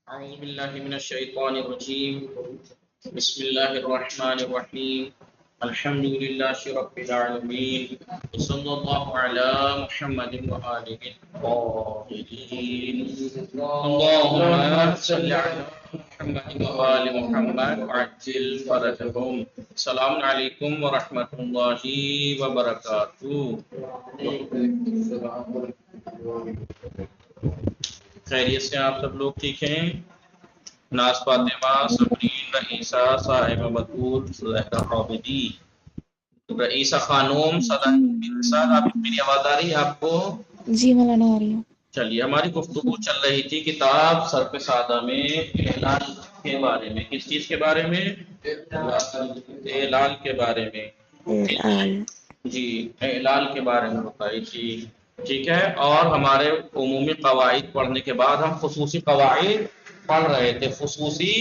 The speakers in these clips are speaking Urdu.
أعوذ بالله من الشيطان الرجيم. بسم الله الرحمن الرحيم. الحمد لله رب العالمين. صلى الله على محمد وآله الطاهرين. اللهم صل على محمد وآل محمد وعجل فرجهم. السلام عليكم ورحمة الله وبركاته. خیریت سے آپ سب لوگ ٹھیک ہیں؟ ناز فاطمہ، سبرین، رئیسہ، صاحبہ بطول، زہرا عابدی، رئیسہ خانوم، صدر آپ میری آواز آ رہی ہے آپ کو؟ جی مولانا آ رہی ہے. چلیے، ہماری گفتگو چل رہی تھی کتاب سرف سادہ میں اعلان کے بارے میں. کس چیز کے بارے میں؟ اعلان کے بارے میں. جی، اعلان کے بارے میں بتائی تھی. ٹھیک ہے. اور ہمارے عمومی قواعد پڑھنے کے بعد ہم خصوصی قواعد پڑھ رہے تھے. خصوصی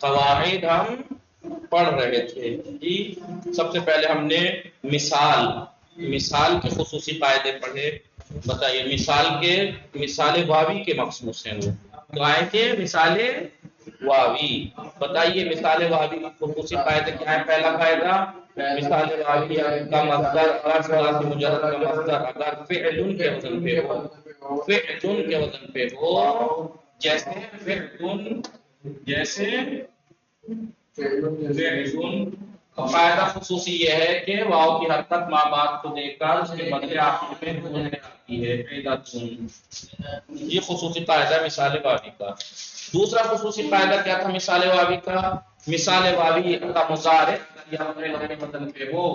قواعد ہم پڑھ رہے تھے. جی، سب سے پہلے ہم نے مثال کے خصوصی قاعدے پڑھے. بتائیے، مثال واوی کے مخصوص ہیں وہ تو آئے تھے. مثال واوی بتائیے، مثال واوی کا خصوصی قاعدہ کیا ہے؟ پہلا قاعدہ، مثال واوی کا مصدر اگر ثلاثی مجرد کا مصدر اگر فعل کے وزن پہ ہو، فعل کے وزن پہ ہو، جیسے فعل، جیسے فعل. قاعدہ خصوصی یہ ہے کہ واو کی حد تک ماں باپ کو دیکھ کر اس کے بدلے آخر میں ہونے آتی ہے. یہ خصوصی قاعدہ ہے مثال واوی کا. دوسرا خصوصی قاعدہ کیا تھا مثال واوی کا؟ مثال واوی کا مضارع یا فعل کے وزن پہ ہو،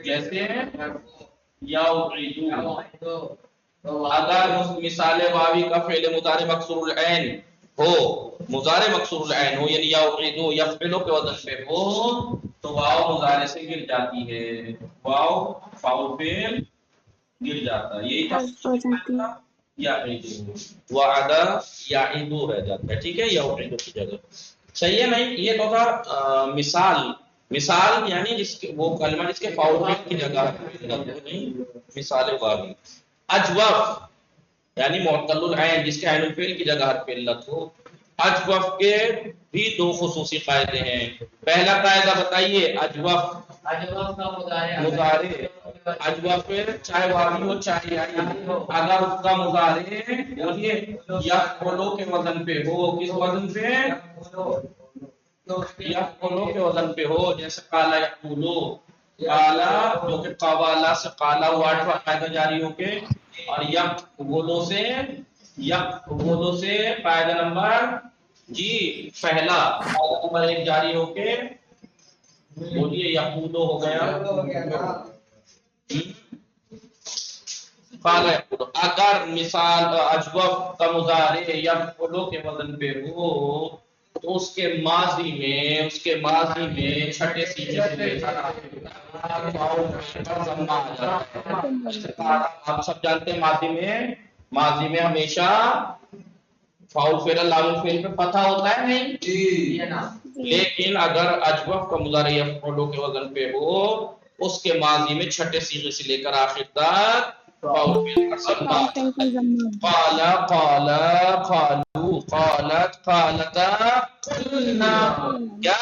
جیسے یعیدو. اگر مثال واوی کا فعل مضارع مکسور العین ہو، مضارع مکسور العین ہو، یعنی یعیدو یفعل کے وزن پہ ہو، تو واو مضارع سے گر جاتی ہے. واو فاعل فعل گر جاتا ہے. یہی تھا یعیدو. وعدہ یعیدو رہ جاتا ہے. ٹھیک ہے، یعیدو کی جگہ. صحیح ہے نہیں؟ یہ تو تھا مثال یعنی جس کے وہ کلمہ جس کے فاعل فعل کی جگہ نہیں. مثال واوی. اجوف یعنی معتل العین جس کے عین الفعل کی جگہ حرف علت ہو. اجوف کے بھی دو خصوصی قاعدے ہیں. پہلا قاعدہ بتائیے، اجوف کا مضارع اجوف چاہے واوی ہو چاہے یائی ہو، اگر اس کا مضارع بولیے یفعلو کے وزن پہ ہو. کس وزن پہ؟ یفعلو کے وزن پہ ہو. جیسے قالا یقولو، قالا جو کہ قوالا سے قالا ہوا قاعدہ جاری ہو کے، اور یقولو سے قاعدہ نمبر جی پہلا قاعدہ نمبر 1 جاری ہو کے بولیے یقولو ہو گیا. قال یقولو. اگر مثال اجوف کا مضارع یفعلو کے وزن پہ ہو تو اس کے ماضی میں چھٹے سیغے سے لے کر آپ سب جانتے ہیں ماضی میں ہمیشہ فاعل فعل لام الفعل پہ فتح ہوتا ہے نہیں جی. لیکن اگر اجوف کا مضارع یفعلو کے وزن پہ ہو، اس کے ماضی میں چھٹے سیغے سے لے کر آخر تک قال قال قالو قالت قالتا قلنا. کیا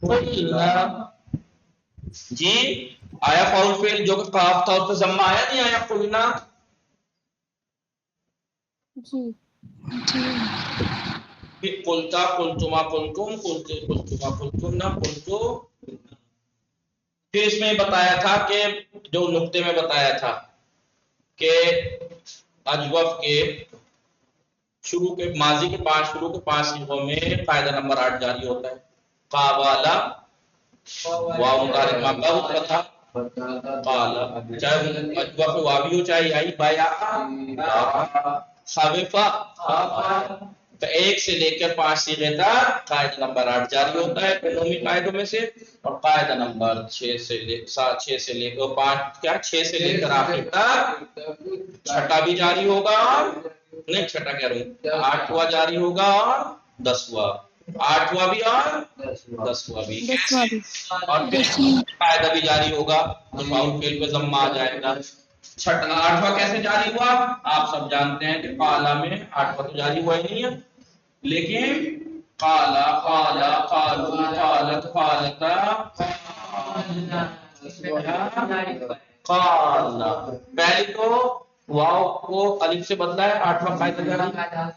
قلنا جی؟ آیا فاعل فعل جو کہ قاف تھا اس پہ ضمہ آیا نہیں آیا؟ قلنا جی. قلتا قلتما قلتم قلتما قلتن قلتو. پھر اس میں بتایا تھا کہ جو نقطے میں بتایا تھا کہ اجوف کے شروع کے ماضی کے پانچ صیغوں میں قاعدہ نمبر 8 جاری ہوتا ہے. قابالا واو مضارع کا ہوتا تھا. قال چاہے اجوف واوی ہو چاہے یائی بایا خوفا تو 1 سے لے کر 5 صیغے تک قاعدہ نمبر 8 جاری ہوتا ہے عمومی قاعدوں میں سے. اور قاعدہ نمبر 6 سے لے کر 5 کیا 6 سے لے کر آخر تک چھٹا بھی جاری ہوگا، نہیں چھٹا کہہ رہا ہوں 8واں جاری ہوگا اور 10واں. 8واں بھی اور 10واں بھی. اور قاعدہ بھی جاری ہوگا تو فاعل فعل پہ ضمہ آ جائے گا. 8واں کیسے جاری ہوا؟ آپ سب جانتے ہیں کہ قالا میں 8واں تو جاری ہوا ہی نہیں ہے. لیکن قالا قالا قالو قالت قالتا قالا پہلے تو واو کو الف سے بدلا ہے 8واں قاعدہ جاری.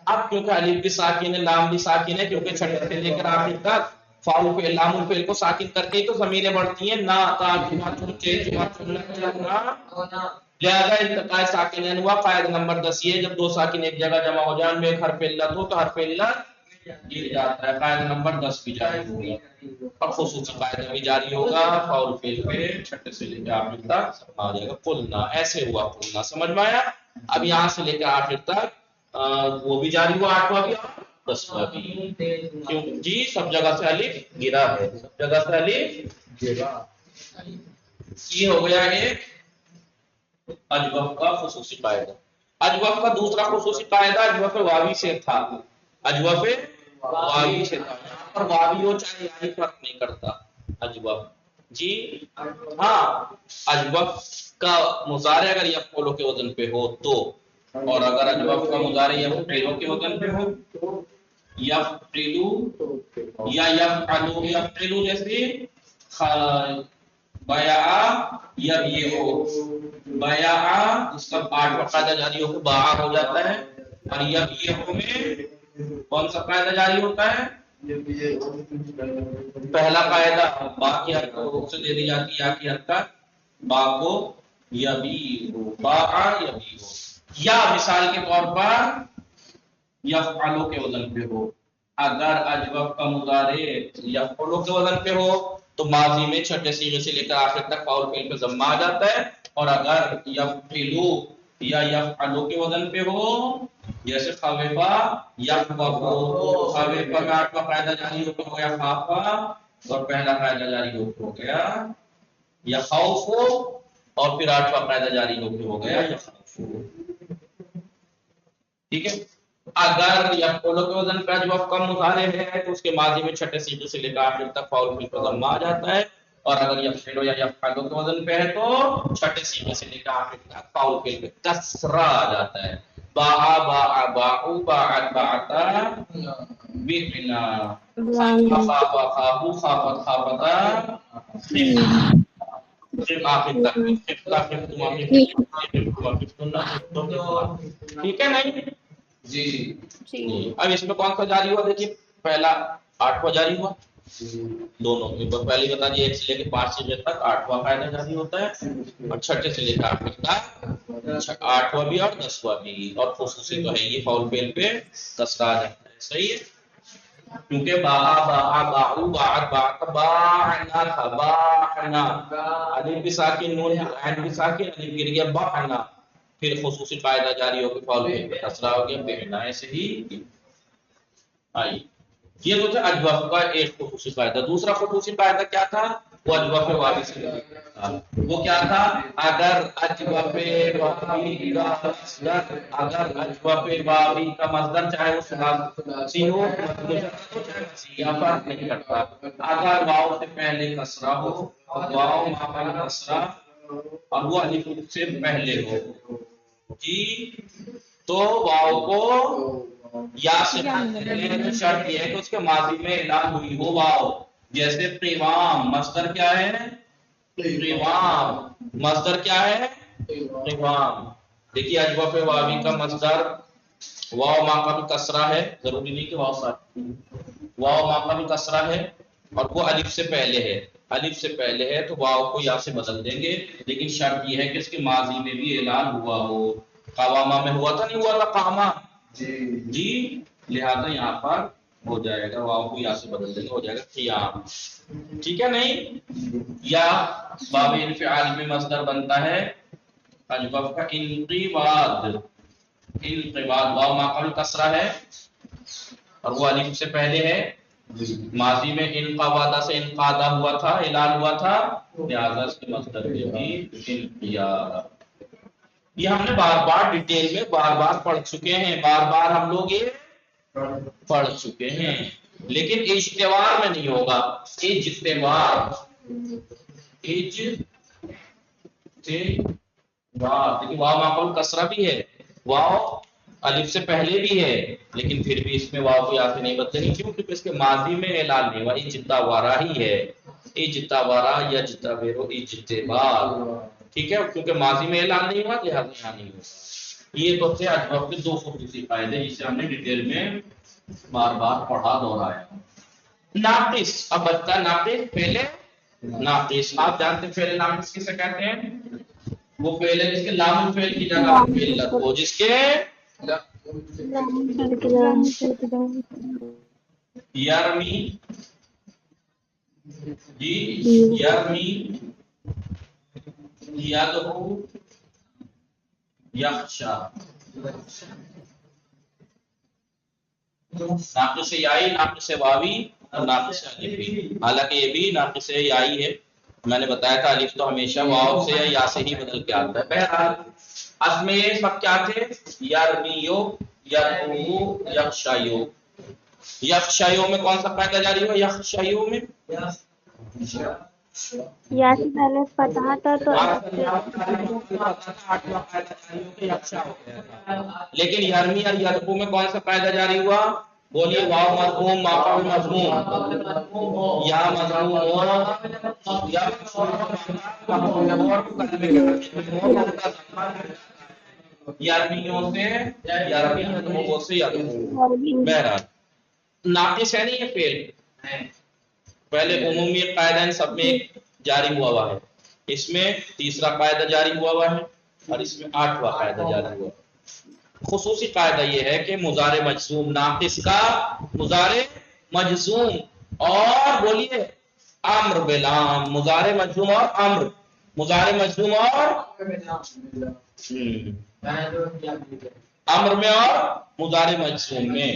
اب کیونکہ الف بھی ساکن ہے لام بھی ساکن ہے کیونکہ چھٹے سے لے کر آخر تک فاؤل فعل لام الفعل کو ساکن کرتے ہی تو ضمیریں بڑھتی ہیں نا تا جمع تم چے جمع چنا لہذا التقاء ساکنین ہوا. قاعدہ نمبر 10 یہ جب دو ساکن ایک جگہ جمع ہو جائیں میں ایک حرف علت ہو تو حرف علت گر جاتا ہے. قاعدہ نمبر 10 بھی جاری ہوگا اور خصوصی قاعدہ بھی جاری ہوگا. فاؤل فعل پہ چھٹے سے لے کے آخر تک آ جائے گا. قلنا ایسے ہوا قلنا سمجھ میں آیا. اب یہاں سے لے کے آخر تک وہ بھی جاری ہوا 8واں بھی اور 10واں بھی. کیوں جی سب جگہ سے الف گرا ہے سب جگہ سے الف گرا. یہ ہو گیا ایک اجوف کا خصوصی قاعدہ. اجوف کا دوسرا خصوصی قاعدہ اجوف واوی سے تھا. اجوف واوی سے تھا. یہاں پر واوی ہو چاہے یعنی فرق نہیں کرتا. اجوف جی ہاں اجوف کا مضارع اگر یفعلو کے وزن پہ ہو تو اور اگر اجوف کا مضارع یفعلو کے وزن پہ ہو یفعلو یا یفعلو یفعلو جیسے بیاء یا یہ ہو بیاء اس کا 8واں قاعدہ جاری ہو کے باع ہو جاتا ہے. اور یہ ہو میں کون سا قاعدہ جاری ہوتا ہے؟ پہلا قاعدہ با کی حرکت کو سے دے دی جاتی ہے یا کی حرکت با کو یبی ہو باع یبی ہو. یا مثال کے طور پر یفعلو کے وزن پہ ہو. اگر اجوف کا مضارع یفعلو کے وزن پہ ہو تو ماضی میں چھٹے صیغے سے لے کر آخر تک فاعل فعل پہ ضمہ آ جاتا ہے. اور اگر یفعلو یا یفعلو کے وزن پہ ہو جیسے خوفا یخوفو خوفا کا 8واں قاعدہ جاری ہو گیا خافا اور پہلا قاعدہ جاری ہو گیا یخوفو اور پھر 8واں قاعدہ جاری ہو گیا یخوفو. ٹھیک ہے. اگر یفعلو کے وزن پہ اجوف کا مضارع ہے تو اس کے ماضی میں چھٹے صیغے سے لے کر آخر تک فاعل فعل پہ ضمہ آ جاتا ہے. اور اگر یفعلو یا یفعلو کے وزن پہ ہے تو چھٹے صیغے سے لے کر آخر تک فاعل فعل پہ کسرہ آ جاتا ہے. باع باع باعوا باعت باعتا بِعْنَا خاف خافوا خافت خافتا صرف آخر تک ٹھیک ہے نہیں جی. اب اس میں کون سا جاری ہوا دیکھیے پہلا 8واں جاری ہوا دونوں میں پہلے بتا دیا 1 سے لے کے 5 سے تک 8واں قاعدہ جاری ہوتا ہے اور چھٹے سے لے کر آخر تک 8واں بھی اور 10واں بھی. اور خصوصی تو ہے یہ فاعل فعل پہ کسرہ آ جاتا ہے. صحیح ہے کیونکہ باع باع باعوا باعت باعتا باعنا تھا باعنا الف بھی ساکن نون عین بھی ساکن الف گر گیا باعنا پھر خصوصی قاعدہ جاری ہو کے فاعل فعل پہ کسرہ ہو گیا بہنا. ایسے ہی آئی یہ تو تھا اجوف کا ایک خصوصی قاعدہ. دوسرا خصوصی قاعدہ کیا تھا وہ اجوف واوی سے وہ کیا تھا اگر اجوف واوی کا مصدر اگر اجوف واوی کا مصدر چاہے وہ ثلاثی ہو یا فرق نہیں کرتا. اگر واو سے پہلے کسرہ ہو واو ماقبل کسرہ اور وہ الف سے پہلے ہو جی تو واو کو یا سے شرط یہ ہے کہ اس کے ماضی میں اعلان ہوئی ہو واو. جیسے قوام مصدر کیا ہے قوام مصدر کیا ہے قوام. دیکھیے اجوف واوی کا مصدر واو ماقبل کسرہ ہے ضروری نہیں کہ واو ساکن واو ماقبل کسرہ ہے اور وہ الف سے پہلے ہے. الف سے پہلے ہے تو واو کو یا سے بدل دیں گے لیکن شرط یہ ہے کہ اس کے ماضی میں بھی اعلان ہوا ہو. قواما میں ہوا تھا نہیں ہوا تھا قاما جی لہذا یہاں پر ہو جائے گا واو کو یا سے بدل دیں گے ہو جائے گا قیام. ٹھیک ہے نہیں. یا باب انفعال میں مصدر بنتا ہے اجوف کا انقباض انقباض واو ماقبل کسرہ ہے اور وہ الف سے پہلے ہے ماضی میں انقباض سے انقادا ہوا تھا اعلان ہوا تھا لہذا اس کے مصدر میں بھی انقیاد. یہ ہم نے بار بار ڈیٹیل میں بار بار پڑھ چکے ہیں بار بار ہم لوگ یہ پڑھ چکے ہیں لیکن اجتوار میں نہیں ہوگا. اجتوار دیکھیے واو ماقبل کسرہ بھی ہے واو الف سے پہلے بھی ہے لیکن پھر بھی اس میں واو کو یہاں سے نہیں بدلنی، کیوں؟ کیونکہ اس کے ماضی میں اعلان نہیں ہوا، اجتبارا ہی ہے، اجتبارا یجتبرو اجتبار، ٹھیک ہے، کیونکہ ماضی میں اعلان نہیں ہوا لہٰذا یہاں نہیں ہوگا۔ یہ تو تھے اجواب کے دو خصوصی قاعدے جسے ہم نے ڈیٹیل میں بار بار پڑھا دہرایا۔ ناقص، اب بچتا ہے ناقص پہلے ناقص، آپ جانتے ہیں فعل ناقص کسے کہتے ہیں؟ وہ فعل ہے جس کے لام الفعل کی جگہ علت ہو، جس کے یرمی جی یرمی یدعو یخشا، ناقص یائی، ناقص واوی اور ناقص الفی، حالانکہ یہ بھی ناقص یائی ہے، میں نے بتایا تھا الف تو ہمیشہ واو سے یا سے ہی بدل کے آتا ہے۔ بہرحال اصل میں یہ سب کیا تھے؟ یرمیو یدعو یخشایو، یخشایو میں کون سا قاعدہ جاری ہوا؟ یخشایو میں یا سے پہلے فتح تھا تو لیکن یرمی اور یدعو میں کون سا قاعدہ جاری ہوا؟ بولیے، واو مضموم، ماقبل مضموم، یا مضموم ہو یا یرمیوں سے یرمی، یدعو سے یدعو۔ بہرحال ناقص ہے نہیں یہ فعل، پہلے عمومی قاعدہ ان سب میں جاری ہوا ہے، اس میں تیسرا قاعدہ جاری ہوا ہے اور اس میں 8واں قاعدہ جاری ہوا ہے۔ خصوصی قاعدہ یہ ہے کہ مضارع مجزوم ناقص کا مضارع مجزوم اور بولیے امر بلام، مضارع مجزوم اور امر، مضارع مجزوم اور امر میں اور مضارع مجزوم میں،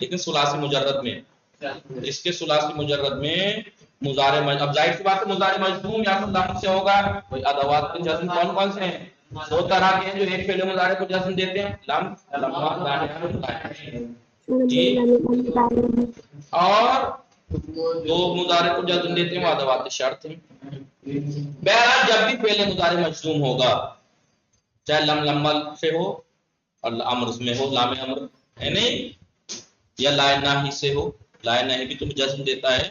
لیکن ثلاثی مجرد میں، اس کے ثلاثی مجرد میں مضارع اب ظاہر سی بات ہے مضارع مجزوم یا تو لام سے ہوگا، کوئی ادوات کے جزم کون کون سے ہیں؟ دو طرح کے ہیں جو ایک فعل مضارع کو جزم دیتے ہیں، لم لما دانیہ جی، اور دو مضارع کو جزم دیتے ہیں وہ ادوات شرط ہیں۔ بہرحال جب بھی فعل مضارع مجزوم ہوگا چاہے لم لمل سے ہو اور امر میں ہو، لام امر ہے نہیں، یا لا ناہی سے ہو، لا ناہی بھی تم جزم دیتا ہے،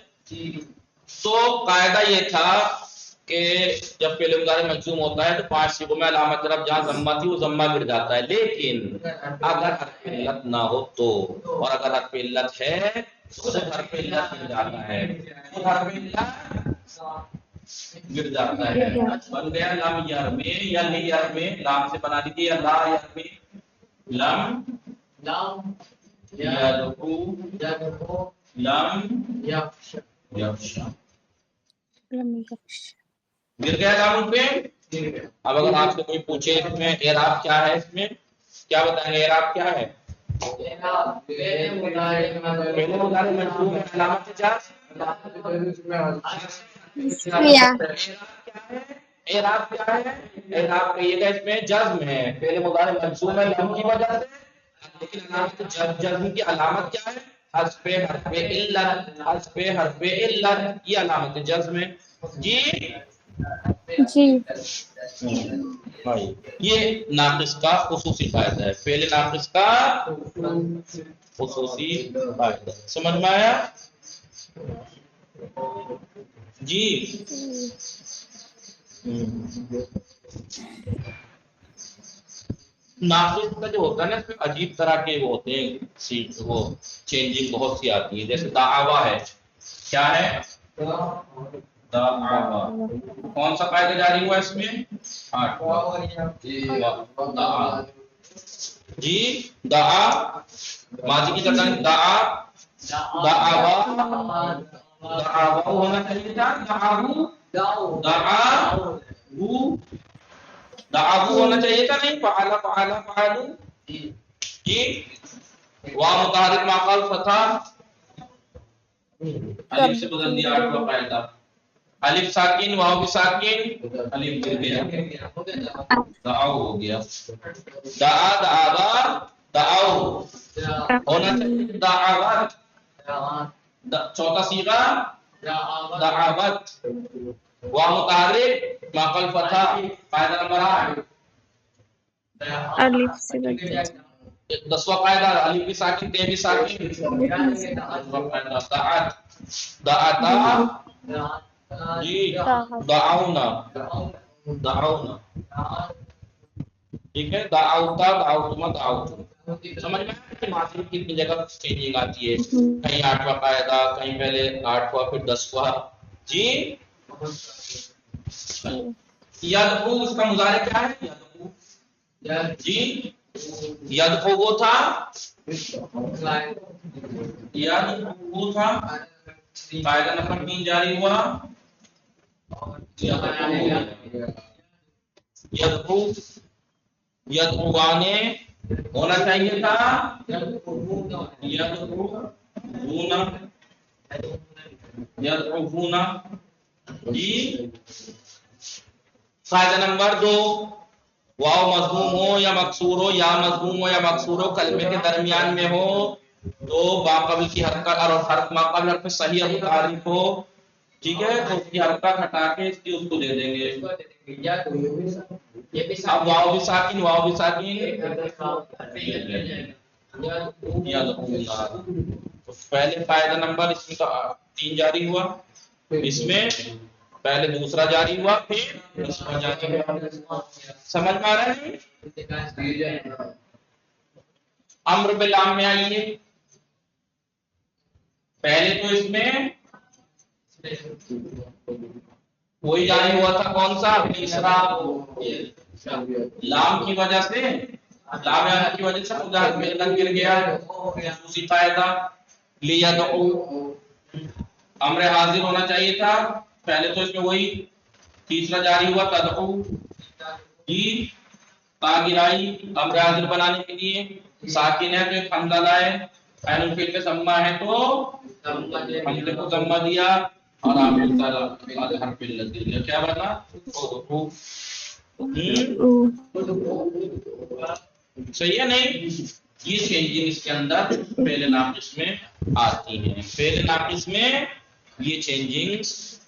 تو قاعدہ یہ تھا کہ جب فعل مضارع مجزوم ہوتا ہے تو 5 صیغوں میں علامت جرب جہاں ضمہ تھی وہ ضمہ گر جاتا ہے، لیکن اگر حرف علت نہ ہو تو، اور اگر حرف علت ہے تو حرف علت گر جاتا ہے، حرف علت گر جاتا ہے۔ بن گیا لم یرمی یا لی یرمی، لام سے بنا دیجیے، یا لا یرمی، لم یدعو لم یخشا، گر گیا لام پہ۔ اب اگر آپ سے کوئی پوچھے اس میں اعراب کیا ہے، اس میں کیا بتائیں گے اعراب کیا ہے؟ فعل مضارع مجزوم ہے، علامت جزم، اعراب کیا ہے؟ اعراب کہیے گا اس میں جزم ہے، فعل مضارع مجزوم ہے لم کی وجہ سے، لیکن علامت جزم کی علامت کیا ہے؟ حذف حرف علت، حذف حرف علت، یہ علامت جزم ہے جی۔ یہ ناقص کا خصوصی قاعدہ ہے، فعل ناقص کا خصوصی قاعدہ، سمجھ میں آیا جی؟ ناقص کا جو ہوتا ہے نا اس میں عجیب طرح کے وہ ہوتے ہیں، وہ چینجنگ بہت سی آتی ہے، جیسے دعوا ہے، کیا ہے؟ دعوا، کون سا قاعدہ جاری ہوا اس میں؟ 8واں دعا جی، دعا ماضی کی جگہ دعا، دعوا، دعوا ہونا چاہیے تھا، دعو، دعو، دعو ہونا چاہیے تھا نہیں، فعلا فعلا فعلو جی، واو متحرک ماقبل فتح، الف سے بدل دیا 8واں قاعدہ، الف ساکن واو بھی ساکن، الف گر گیا دعو ہو گیا، دعا دعوا دعو ہونا چاہیے دعوت، چوتھا صیغہ دعوت، واو متحرک ماقبل فتح، قاعدہ نمبر 8 الف سے بدل 10واں قاعدہ الف بھی ساکن تے بھی ساکن دعات دعاتا جی دعونا دعونا ٹھیک ہے دعوتا دعوتما دعوتما سمجھ میں کہ ماضی کی کتنی جگہ چینجنگ آتی ہے کہیں 8واں قاعدہ کہیں پہلے 8واں پھر 10واں جی یدعو اس کا مضارع کیا ہے یدعو جی یدعو وہ تھا یدعو تھا قاعدہ نمبر 3 جاری ہوا یدعو یدعوانے ہونا چاہیے تھا یدعونا جی قاعدہ نمبر 2 واو مضموم ہو یا مکسور ہو یا مضموم ہو یا مکسور ہو کلمے کے درمیان میں ہو تو با قبل کی حرکت اور حرف ما قبل حرف صحیح اور متعارف ہو ٹھیک ہے تو اس کی حرکت ہٹا کے اس کی اس کو دے دیں گے اب واو بھی ساکن پہلے قاعدہ نمبر اس میں 3 جاری ہوا اس میں پہلے دوسرا جاری ہوا پھر تیسرا جاری ہوا سمجھ میں آ رہا ہے امر باللام میں آئیے پہلے تو اس میں وہی جاری ہوا تھا کون سا تیسرا لام کی وجہ سے لام کی وجہ سے مضارع میں لگ گر گیا دوسری قاعدہ لیدعو امر حاضر ہونا چاہیے تھا پہلے تو اس میں وہی تیسرا جاری ہوا تدعو جی تا گرائی امر حاضر بنانے کے لیے ساکن ہے تو ایک حمزہ لائے عین الفعل پہ ضمہ ہے تو حمزے کو ضمہ دیا اور عامل تعالی حرف الذی کیا بنا صحیح ہے نہیں یہ چینجنگ اس کے اندر فعل ناقص میں آتی ہیں فعل ناقص میں یہ چینجنگ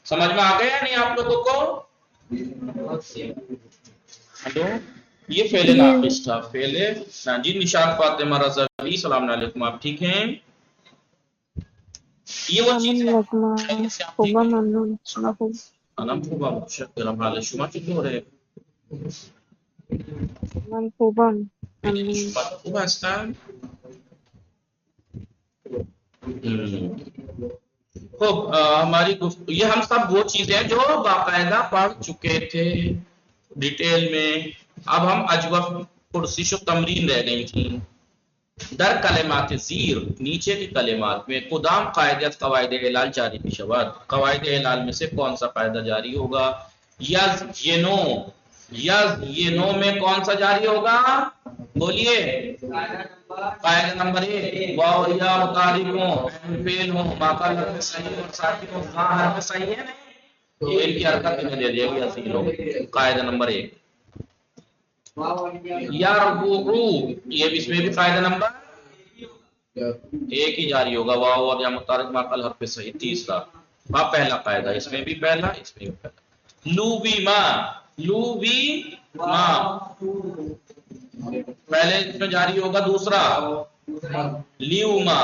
سمجھ میں آ گیا نہیں آپ لوگوں کو ہلو یہ فعل ناقص تھا فعل جی نشاط فاطمہ رضوی السلام علیکم آپ ٹھیک ہیں یہ وہ چیز ہے انم خوبا متشکرم حال شما چطوره من خوبم خوب هستن خب ہماری یہ ہم سب وہ چیزیں جو باقاعدہ پڑھ چکے تھے ڈیٹیل میں اب ہم اجوف پرسش و تمرین رہ گئی تھیں در کلمات زیر نیچے کی کلمات میں قدام قاعدت قواعد علال جاری بھی شود قواعد علال میں سے کون سا قاعدہ جاری ہوگا یزینو میں کون سا جاری ہوگا بولیے قاعدہ نمبر 1 واو یا متعلقوں فعل ہو ماقبل حرف صحیح اور ساکن ہو ہاں حرف صحیح ہے نہیں یہ ان کی حرکت میں دے دیا گیا اصیل ہو قاعدہ نمبر 1 یا ربوع یہ اس میں بھی قاعدہ نمبر 1 ہی جاری ہوگا واو اور یا متعلق ماقبل حرف صحیح تیسرا پہلا قاعدہ اس میں بھی پہلا اس میں بھی پہلا لوبی ما پہلے اس میں جاری ہوگا دوسرا لیوما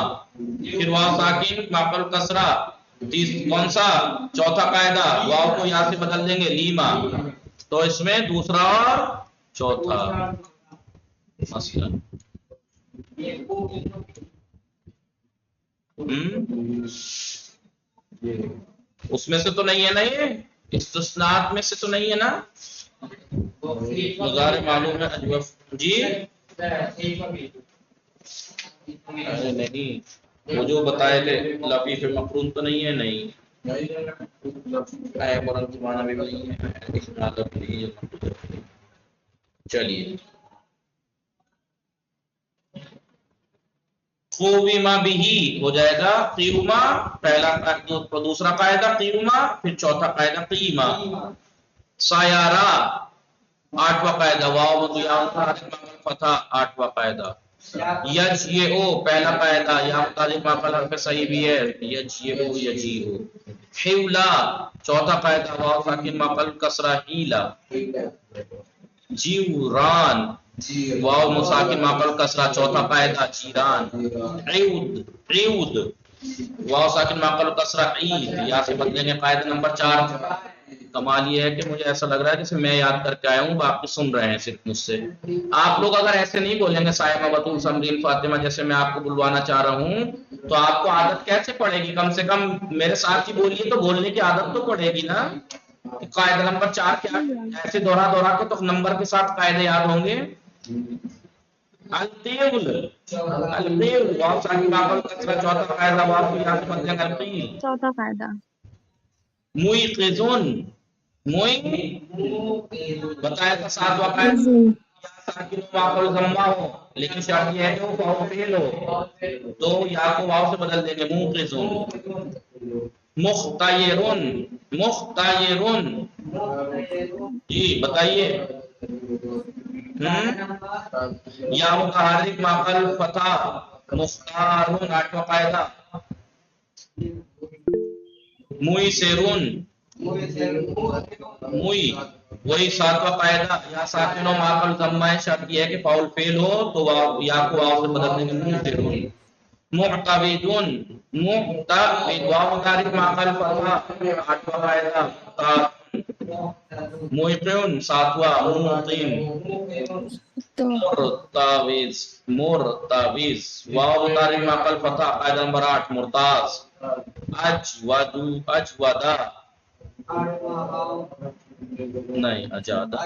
پھر واو ساکن ماقبل کسرہ کون سا چوتھا قاعدہ واو کو یہاں سے بدل دیں گے لیما تو اس میں دوسرا اور چوتھا مثلا اس میں سے تو نہیں ہے نا یہ استثناءات میں سے تو نہیں ہے نا مضارع معلوم ہے اجوف جی نہیں وہ جو بتائے تھے لفیف مقرون تو نہیں ہے نہیں اے قرآن زمانہ بھی نہیں ہے چلیے قوما بھی ہو جائے گا قیوما پہلا دوسرا قاعدہ قیوما پھر چوتھا قاعدہ قیما سایارہ 8واں قاعدہ واو مضیاء فتح 8واں قاعدہ یجیئو پہلا قاعدہ یا متعلق ماقبل حرف صحیح بھی ہے یجیئو یجیئو حولا چوتھا قاعدہ واو ساکن ماقبل کسرہ ہیلا جیوران واو مساکن ماقبل کسرہ چوتھا قاعدہ جیران عود واو ساکن ماقبل کسرہ عید یا سے بدلیں گے قاعدہ نمبر 4 کمال یہ ہے کہ مجھے ایسا لگ رہا ہے جیسے میں یاد کر کے آیا ہوں باقی سن رہے ہیں صرف مجھ سے آپ لوگ اگر ایسے نہیں بولیں گے سائمہ بطول سمرین فاطمہ جیسے میں آپ کو بلوانا چاہ رہا ہوں تو آپ کو عادت کیسے پڑے گی کم سے کم میرے ساتھ ہی بولیے تو بولنے کی عادت تو پڑے گی نا قاعدہ نمبر 4 کیا ایسے دورہ کے تو نمبر کے ساتھ قاعدے یاد ہوں گے القیل واو ساکن ماقبل کسرہ چوتھا قاعدہ واو کو یاد بدلیں گے القیل چوتھا قاعدہ موئقظون بتایا تھا 7واں قاعدہ یا ساکن ماقبل ضمہ ہو لیکن شرط یہ ہے کہ وہ فاعل فعل ہو تو یا کو واو سے بدل دیں گے موقظون مختیرون جی بتائیے یا متحرک ماقبل فتح مختارون 8واں قاعدہ موئسرون موئی وہی 7واں قاعدہ یا ساکن و ماقبل ضمہ ہے شرط یہ ہے کہ فاعل فعل ہو تو یا کو واو سے بدل دیں گے موئسرون معتبدون واو متحرک ماقبل فتح 8واں قاعدہ موقعون 7واں مرتوز واو متحرک ماقبل فتح قاعدہ نمبر 8 مرتاز اجودا نہیں اجادا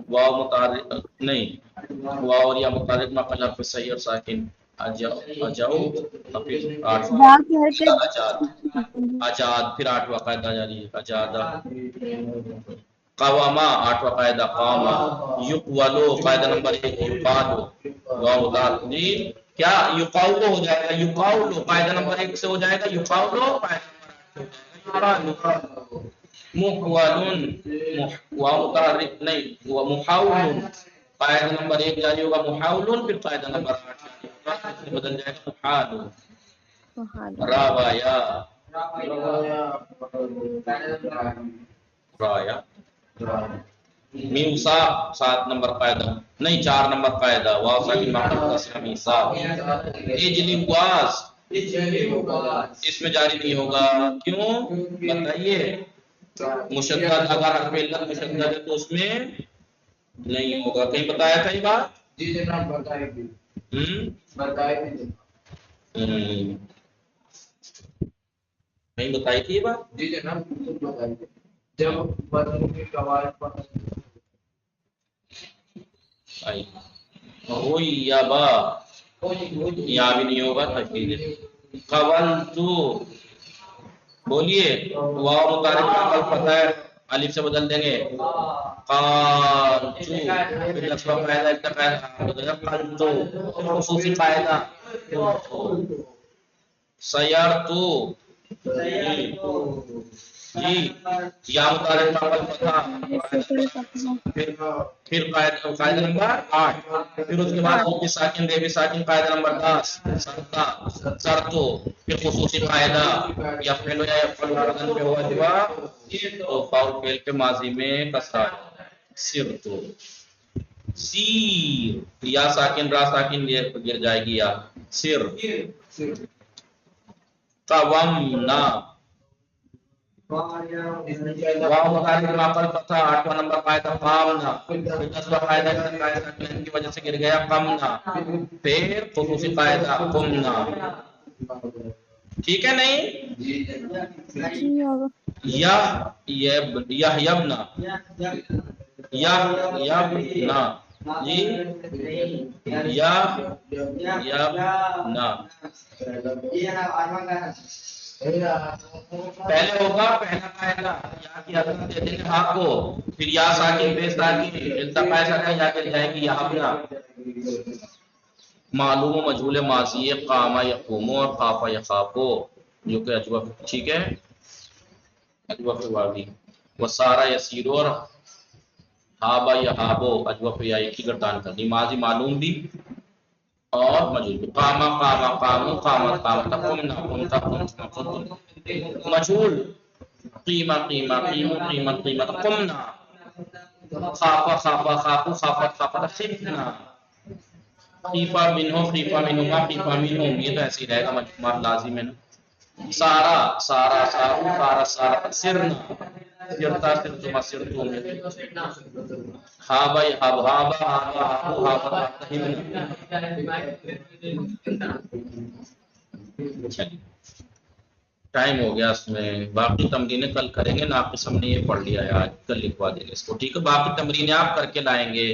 واو متحرک نہیں واو اور یا متحرک ماقبل حرف صحیح اور ساکن اجاؤ اجاد پھر 8واں قاعدہ جاری ہے اجادا قواما 8واں قاعدہ قاما یقولو قاعدہ نمبر 1 یقالو واو دال جی کیا یقاولو ہو جائے گا یقاولو قاعدہ نمبر 1 سے ہو جائے گا یقاولو قاعدہ نمبر 8 محولون واو متحرک نہیں وہ محاولون قاعدہ نمبر 1 جاری ہوگا محاولون پھر قاعدہ نمبر 8 جاری ہوگا اس میں بدل جائے گا محالون راوایا رایا میوسا 7 نمبر قاعدہ نہیں 4 نمبر قاعدہ واو ساکن ماقبل کسرہ میثاق اجلواز اس میں جاری نہیں ہوگا کیوں بتائیے مشدد اگر حرف علت مشدد ہے تو اس میں نہیں ہوگا کہیں بتایا تھا یہ بات جی جناب بتائے کہیں بتائی تھی یہ بات جی جناب جب بدن کے قواعد پر آئی ہوئی یا با یا بھی نہیں ہوگا تشدید قولتو بولیے واو متحرک ماقبل فتح الف سے بدل دیں گے قالتو پھر 10واں قاعدہ ارتقاء قلتو خصوصی قاعدہ سیرتو جی یا متحرک ماقبل فتح پھر قاعدہ نمبر 8 پھر اس کے بعد بھی ساکن دے بھی ساکن قاعدہ نمبر 10 سرتا سرتو پھر خصوصی قاعدہ یا فعل یا فعل بدن پہ ہوا جواب تو فاعل فعل کے ماضی میں کسرہ سرتو سیر یا ساکن را ساکن گر جائے گی یا سر قومنا واو متحرک ماقبل فتح 8واں نمبر قاعدہ قامنا پھر 10واں قاعدہ کی وجہ سے گر گیا قمنا پھر خصوصی قاعدہ قمنا ٹھیک ہے نہیں یا یبنا یبنا جی یا یبنا پہلے ہوگا پہلا قاعدہ یا کی حرکت دے دیں گے ہاں کو پھر یا ساکن بے ساکن التقاء ساکن یا کے جائے گی یہاں اپنا معلوم و مجہول ماضی قام یقوم اور خاف یخاف جو کہ اجوف ٹھیک ہے اجوف واوی وسارا یسیر اور ہابا یہابو اجوف یا ایک ہی گردان کرنی ماضی معلوم بھی اور مجھول قاما قاما قامو قامت قامت قمنا قمتا قمت مجھول قیمہ قیمہ قیمو قیمت قیمت قمنا خافا خافا خافو خافت خافت خفنا خیفہ منہو خیفہ منہما خیفہ منہم، یہ تو ایسے ہی رہے گا، مجموعہ لازم ہے نا. سارا سارا سارو سارا سارا سرنا سرتا سرتما سرتم، ہاں بھائی ہب ہابا ہابا ہابو ہابا چلیے ٹائم ہو گیا اس میں. باقی تمرینیں کل کریں گے. ناقص ہم نے یہ پڑھ لیا ہے آج، کل لکھوا دیں گے اس کو، ٹھیک ہے. باقی تمرینیں آپ کر کے لائیں گے.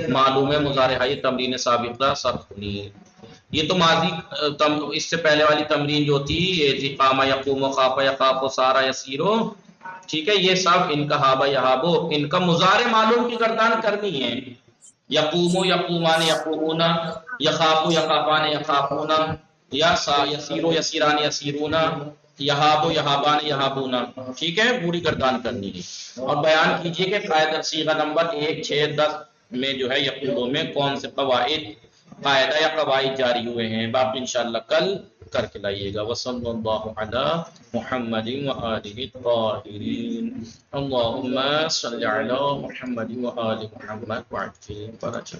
معلوم ہے مضارعہ یہ تمرین سابقہ صرف نہیں، یہ تو ماضی اس سے پہلے والی تمرین جو تھی یہ قام یقوم و خاف یخاف و سارا یسیرو، ٹھیک ہے. یہ سب ان کا ہابا یہابو ان کا مضارع معلوم کی گردان کرنی ہے. یقوم یقومان یقومون، یخاف یخافان یخافون، یا سا یسیرو یسیران یسیرون، یہاب یہابان یہابون، ٹھیک ہے. پوری گردان کرنی ہے. اور بیان کیجئے کہ قاعدہ صیغہ نمبر 1 6 10 میں جو ہے یقولوں میں کون سے قواعد قاعدہ یا قواعد جاری ہوئے ہیں. باقی انشاءاللہ کل کر کے لائیے گا. وصلی اللہ علی محمد وآلہ الطاہرین. اللہم صلی علی محمد وآل محمد وعجل فرجہ.